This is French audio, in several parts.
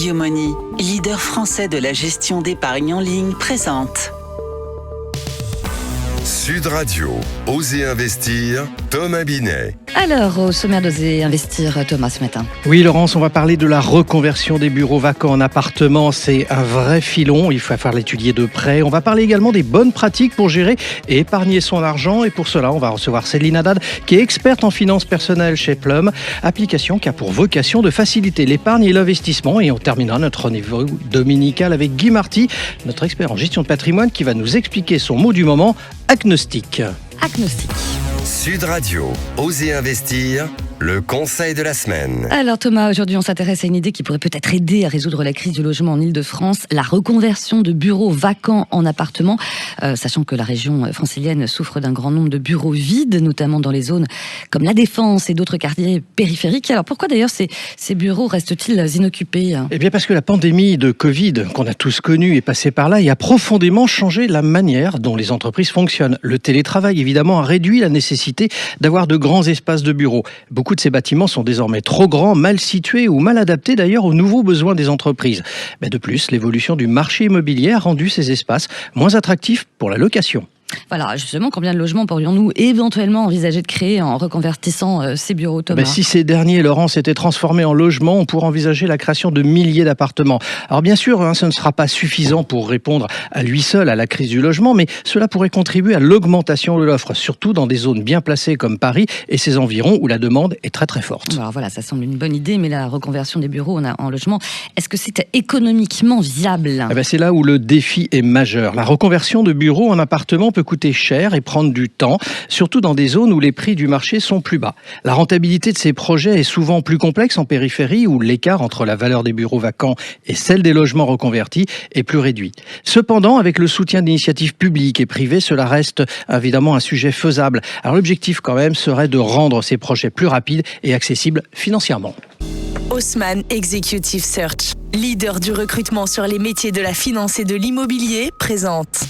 YoMoney, leader français de la gestion d'épargne en ligne, présente Sud Radio, Osez investir, Thomas Binet. Alors, au sommaire d'Oser investir, Thomas, ce matin. Oui, Laurence, on va parler de la reconversion des bureaux vacants en appartements. C'est un vrai filon, il va falloir l'étudier de près. On va parler également des bonnes pratiques pour gérer et épargner son argent. Et pour cela, on va recevoir Céline Haddad, qui est experte en finances personnelles chez Plum, application qui a pour vocation de faciliter l'épargne et l'investissement. Et on terminera notre rendez-vous dominical avec Guy Marty, notre expert en gestion de patrimoine, qui va nous expliquer son mot du moment, agnostique. Agnostique. Sud Radio, Osez investir, le conseil de la semaine. Alors Thomas, aujourd'hui on s'intéresse à une idée qui pourrait peut-être aider à résoudre la crise du logement en Ile-de-France, la reconversion de bureaux vacants en appartements, sachant que la région francilienne souffre d'un grand nombre de bureaux vides, notamment dans les zones comme la Défense et d'autres quartiers périphériques. Alors pourquoi d'ailleurs ces bureaux restent-ils inoccupés ? Eh bien parce que la pandémie de Covid qu'on a tous connue est passée par là et a profondément changé la manière dont les entreprises fonctionnent. Le télétravail évidemment a réduit la nécessité d'avoir de grands espaces de bureaux. Beaucoup de ces bâtiments sont désormais trop grands, mal situés ou mal adaptés d'ailleurs aux nouveaux besoins des entreprises. Mais de plus, l'évolution du marché immobilier a rendu ces espaces moins attractifs pour la location. Voilà, justement, combien de logements pourrions-nous éventuellement envisager de créer en reconvertissant ces bureaux, Thomas ? Si ces derniers, Laurent, s'étaient transformés en logements, on pourrait envisager la création de milliers d'appartements. Alors bien sûr, ce ne sera pas suffisant pour répondre à lui seul à la crise du logement, mais cela pourrait contribuer à l'augmentation de l'offre, surtout dans des zones bien placées comme Paris et ses environs où la demande est très très forte. Alors voilà, ça semble une bonne idée, mais la reconversion des bureaux en logement, est-ce que c'est économiquement viable ? C'est là où le défi est majeur. La reconversion de bureaux en appartements peut coûter cher et prendre du temps, surtout dans des zones où les prix du marché sont plus bas. La rentabilité de ces projets est souvent plus complexe en périphérie où l'écart entre la valeur des bureaux vacants et celle des logements reconvertis est plus réduit. Cependant, avec le soutien d'initiatives publiques et privées, cela reste évidemment un sujet faisable. Alors l'objectif quand même serait de rendre ces projets plus rapides et accessibles financièrement. Haussmann Executive Search, leader du recrutement sur les métiers de la finance et de l'immobilier, présente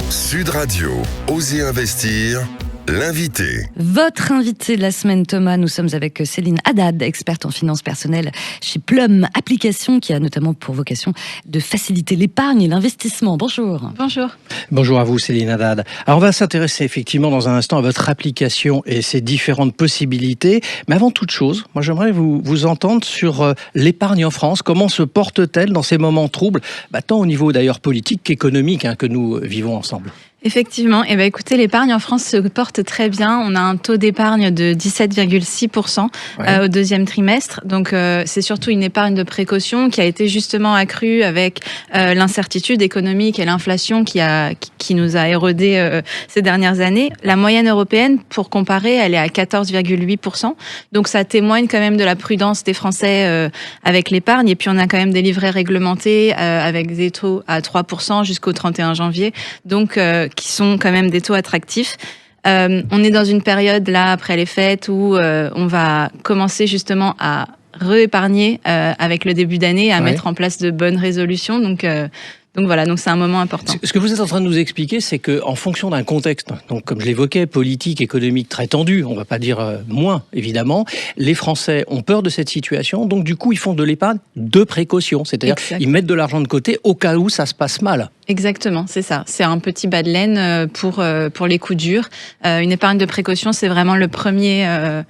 Sud Radio, Osez investir, l'invité. Votre invité de la semaine, Thomas, nous sommes avec Céline Haddad, experte en finances personnelles chez Plum, application qui a notamment pour vocation de faciliter l'épargne et l'investissement. Bonjour. Bonjour. Bonjour à vous, Céline Haddad. Alors on va s'intéresser effectivement dans un instant à votre application et ses différentes possibilités. Mais avant toute chose, moi j'aimerais vous entendre sur l'épargne en France. Comment se porte-t-elle dans ces moments troubles, tant au niveau d'ailleurs politique qu'économique que nous vivons ensemble ? Effectivement, écoutez, l'épargne en France se porte très bien. On a un taux d'épargne de 17,6% au deuxième trimestre. Donc, c'est surtout une épargne de précaution qui a été justement accrue avec l'incertitude économique et l'inflation qui nous a érodé ces dernières années. La moyenne européenne, pour comparer, elle est à 14,8%. Donc, ça témoigne quand même de la prudence des Français avec l'épargne. Et puis, on a quand même des livrets réglementés avec des taux à 3% jusqu'au 31 janvier. Donc, qui sont quand même des taux attractifs. On est dans une période, là, après les fêtes, où on va commencer justement à réépargner avec le début d'année, à mettre en place de bonnes résolutions. Donc voilà, donc c'est un moment important. Ce que vous êtes en train de nous expliquer, c'est qu'en fonction d'un contexte, donc comme je l'évoquais, politique, économique très tendu, on ne va pas dire moins évidemment, les Français ont peur de cette situation, donc du coup ils font de l'épargne de précaution, c'est-à-dire ils mettent de l'argent de côté au cas où ça se passe mal. Exactement, c'est ça. C'est un petit bas de laine pour les coups durs. Une épargne de précaution, c'est vraiment le premier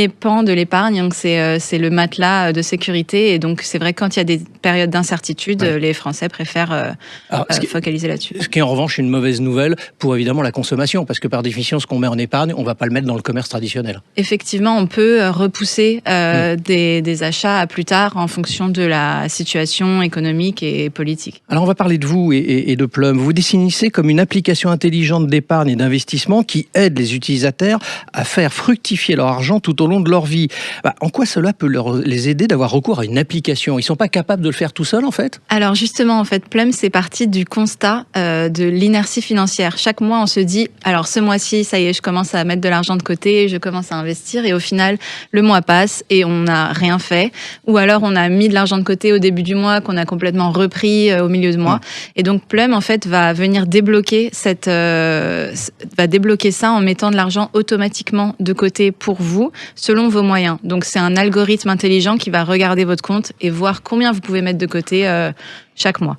pan de l'épargne, donc c'est le matelas de sécurité. Et donc, c'est vrai que quand il y a des périodes d'incertitude, les Français préfèrent focaliser là-dessus. Ce qui est en revanche une mauvaise nouvelle pour évidemment la consommation, parce que par définition, ce qu'on met en épargne, on ne va pas le mettre dans le commerce traditionnel. Effectivement, on peut repousser des achats à plus tard en fonction de la situation économique et politique. Alors, on va parler de vous et de Plum. Vous définissez comme une application intelligente d'épargne et d'investissement qui aide les utilisateurs à faire fructifier leur argent tout au long de leur vie. En quoi cela peut les aider d'avoir recours à une application ? Ils ne sont pas capables de le faire tout seuls, en fait ? Alors justement, en fait, Plum, c'est parti du constat de l'inertie financière. Chaque mois, on se dit, alors ce mois-ci, ça y est, je commence à mettre de l'argent de côté, je commence à investir, et au final, le mois passe et on n'a rien fait. Ou alors, on a mis de l'argent de côté au début du mois, qu'on a complètement repris au milieu du mois. Et donc, Plum, en fait, va venir débloquer ça en mettant de l'argent automatiquement de côté pour vous. vous selon vos moyens. Donc c'est un algorithme intelligent qui va regarder votre compte et voir combien vous pouvez mettre de côté chaque mois.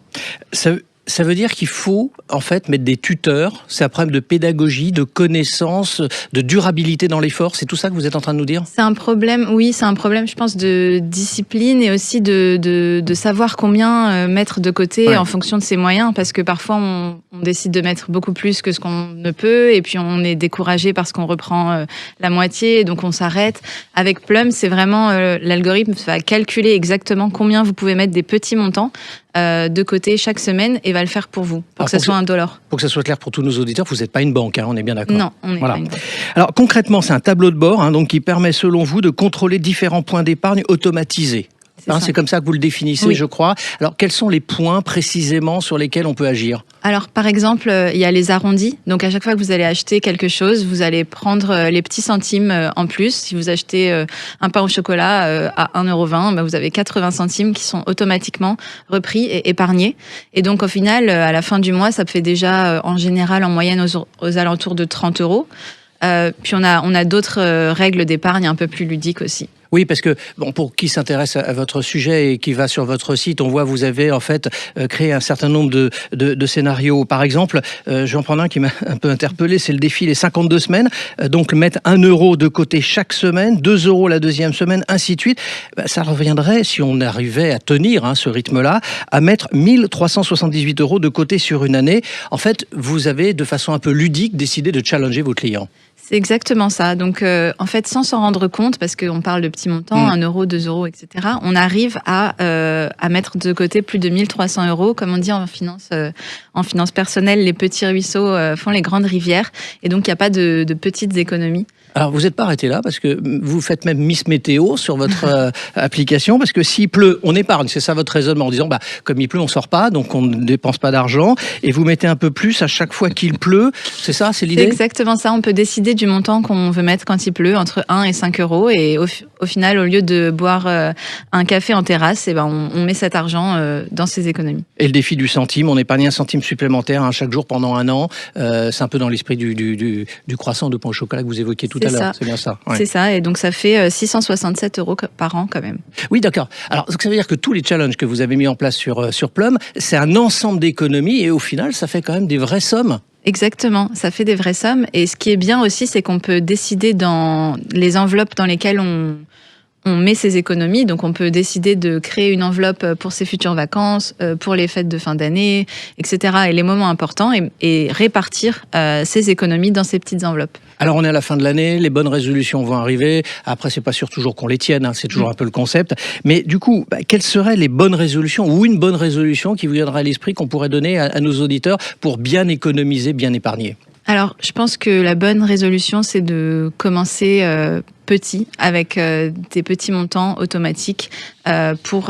Ça veut dire qu'il faut en fait mettre des tuteurs, c'est un problème de pédagogie, de connaissance, de durabilité dans l'effort, c'est tout ça que vous êtes en train de nous dire ? C'est un problème, oui, c'est un problème, je pense, de discipline et aussi de savoir combien mettre de côté en fonction de ses moyens, parce que parfois on décide de mettre beaucoup plus que ce qu'on ne peut, et puis on est découragé parce qu'on reprend la moitié, donc on s'arrête. Avec Plum, c'est vraiment l'algorithme va calculer exactement combien vous pouvez mettre des petits montants de côté chaque semaine et va le faire pour vous, pour que ça soit $1. Pour que ça soit clair pour tous nos auditeurs, vous n'êtes pas une banque, hein, on est bien d'accord. Non, on n'est pas une banque. Alors concrètement, c'est un tableau de bord donc, qui permet selon vous de contrôler différents points d'épargne automatisés. C'est comme ça que vous le définissez, je crois. Alors, quels sont les points précisément sur lesquels on peut agir ? Alors, par exemple, il y a les arrondis. Donc, à chaque fois que vous allez acheter quelque chose, vous allez prendre les petits centimes en plus. Si vous achetez un pain au chocolat à 1,20 €, vous avez 80 centimes qui sont automatiquement repris et épargnés. Et donc, au final, à la fin du mois, ça fait déjà, en général, en moyenne, aux alentours de 30 €. Puis, on a d'autres règles d'épargne un peu plus ludiques aussi. Oui, parce que pour qui s'intéresse à votre sujet et qui va sur votre site, on voit vous avez en fait créé un certain nombre de scénarios. Par exemple, je vais en prendre un qui m'a un peu interpellé, c'est le défi les 52 semaines. Donc mettre 1 € de côté chaque semaine, 2 € la deuxième semaine, ainsi de suite. Ça reviendrait, si on arrivait à tenir ce rythme-là, à mettre 1 378 € de côté sur une année. En fait, vous avez de façon un peu ludique décidé de challenger vos clients. C'est exactement ça. Donc, en fait, sans s'en rendre compte, parce qu'on parle de petits montants, 1 €, 2 €, etc., on arrive à mettre de côté plus de 1 300 €. Comme on dit en finance personnelle, les petits ruisseaux font les grandes rivières. Et donc, il n'y a pas de petites économies. Alors, vous n'êtes pas arrêté là, parce que vous faites même Miss Météo sur votre application, parce que s'il pleut, on épargne. C'est ça votre raisonnement, en disant, comme il pleut, on ne sort pas, donc on ne dépense pas d'argent, et vous mettez un peu plus à chaque fois qu'il pleut. C'est ça, c'est l'idée ? C'est exactement ça. On peut décider du montant qu'on veut mettre quand il pleut, entre 1 et 5 €. Et au final, au lieu de boire un café en terrasse, on met cet argent dans ses économies. Et le défi du centime, on épargne 1 centime supplémentaire chaque jour pendant 1 an. C'est un peu dans l'esprit du croissant de pain au chocolat que vous évoquiez tout à l'heure. C'est bien ça. Ouais. C'est ça, et donc ça fait 667 € par an quand même. Oui, d'accord. Alors, ça veut dire que tous les challenges que vous avez mis en place sur Plum, c'est un ensemble d'économies et au final, ça fait quand même des vraies sommes. Exactement, ça fait des vraies sommes. Et ce qui est bien aussi, c'est qu'on peut décider dans les enveloppes dans lesquelles on met ses économies. Donc, on peut décider de créer une enveloppe pour ses futures vacances, pour les fêtes de fin d'année, etc. et les moments importants et répartir ses économies dans ces petites enveloppes. Alors, on est à la fin de l'année, les bonnes résolutions vont arriver. Après, c'est pas sûr toujours qu'on les tienne, c'est toujours un peu le concept. Mais du coup, quelles seraient les bonnes résolutions ou une bonne résolution qui vous viendra à l'esprit qu'on pourrait donner à nos auditeurs pour bien économiser, bien épargner ? Alors, je pense que la bonne résolution, c'est de commencer petit, avec des petits montants automatiques pour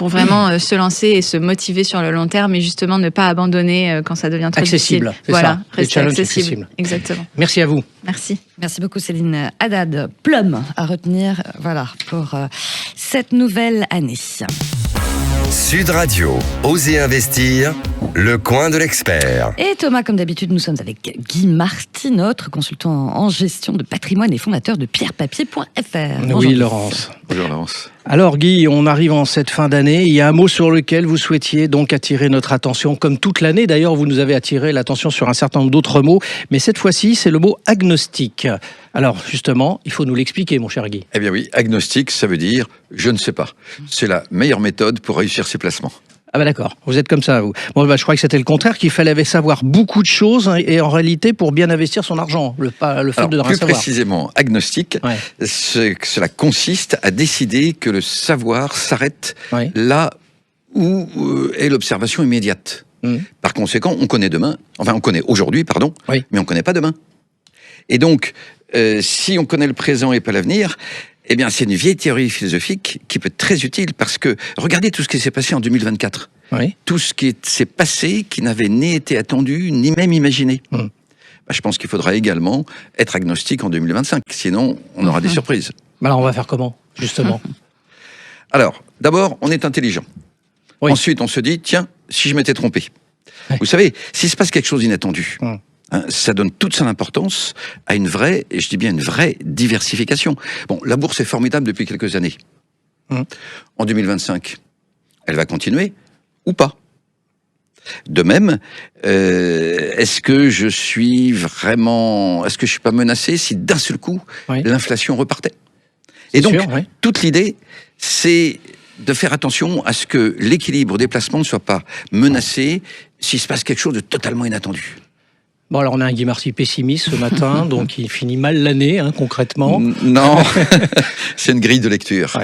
vraiment se lancer et se motiver sur le long terme et justement ne pas abandonner quand ça devient trop accessible, difficile. Voilà, rester accessible. Exactement. Merci à vous. Merci. Merci beaucoup Céline Haddad. Plum à retenir pour cette nouvelle année. Sud Radio, Osez investir, le coin de l'expert. Et Thomas, comme d'habitude, nous sommes avec Guy Marty, notre consultant en gestion de patrimoine et fondateur de pierrepapier.fr. Oui, Laurence. Bonjour Laurence. Alors Guy, on arrive en cette fin d'année. Il y a un mot sur lequel vous souhaitiez donc attirer notre attention, comme toute l'année. D'ailleurs, vous nous avez attiré l'attention sur un certain nombre d'autres mots. Mais cette fois-ci, c'est le mot agnostique. Alors justement, il faut nous l'expliquer, mon cher Guy. Eh bien oui, agnostique, ça veut dire « je ne sais pas ». C'est la meilleure méthode pour réussir ses placements. Ah bah d'accord, vous êtes comme ça, vous. Bon, je crois que c'était le contraire, qu'il fallait savoir beaucoup de choses et en réalité pour bien investir son argent, le fait de ne rien savoir. Plus précisément, agnostique, cela consiste à décider que le savoir s'arrête là où est l'observation immédiate. Par conséquent, on connaît aujourd'hui, mais on ne connaît pas demain. Et donc, si on connaît le présent et pas l'avenir, eh bien, c'est une vieille théorie philosophique qui peut être très utile parce que regardez tout ce qui s'est passé en 2024. Tout ce qui s'est passé qui n'avait ni été attendu, ni même imaginé. Je pense qu'il faudra également être agnostique en 2025, sinon on aura des surprises. Alors, on va faire comment, justement Alors, d'abord, on est intelligent. Ensuite, on se dit, tiens, si je m'étais trompé. Vous savez, s'il se passe quelque chose d'inattendu, Ça donne toute son importance à une vraie, et je dis bien une vraie diversification. Bon, la bourse est formidable depuis quelques années. En 2025, elle va continuer ou pas? De même, est-ce que je suis pas menacé si d'un seul coup l'inflation repartait? Et donc, toute l'idée, c'est de faire attention à ce que l'équilibre des placements ne soit pas menacé s'il se passe quelque chose de totalement inattendu. Bon, alors on a un Guy Marcy pessimiste ce matin, donc il finit mal l'année, concrètement. Non, c'est une grille de lecture.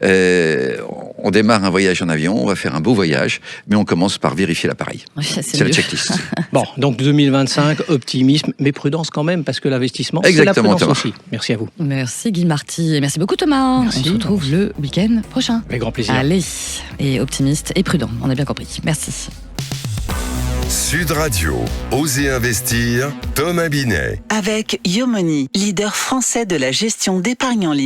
On démarre un voyage en avion, on va faire un beau voyage, mais on commence par vérifier l'appareil. C'est la checklist. Bon, donc 2025, optimisme, mais prudence quand même, parce que l'investissement, exactement, c'est la prudence Thomas. aussi. Merci à vous. Merci Guy Marty, et merci beaucoup Thomas. Merci. On se retrouve le week-end prochain. Avec grand plaisir. Allez, et optimiste et prudent, on a bien compris. Merci. Sud Radio, Osez investir, Thomas Binet. Avec Yomoni, leader français de la gestion d'épargne en ligne.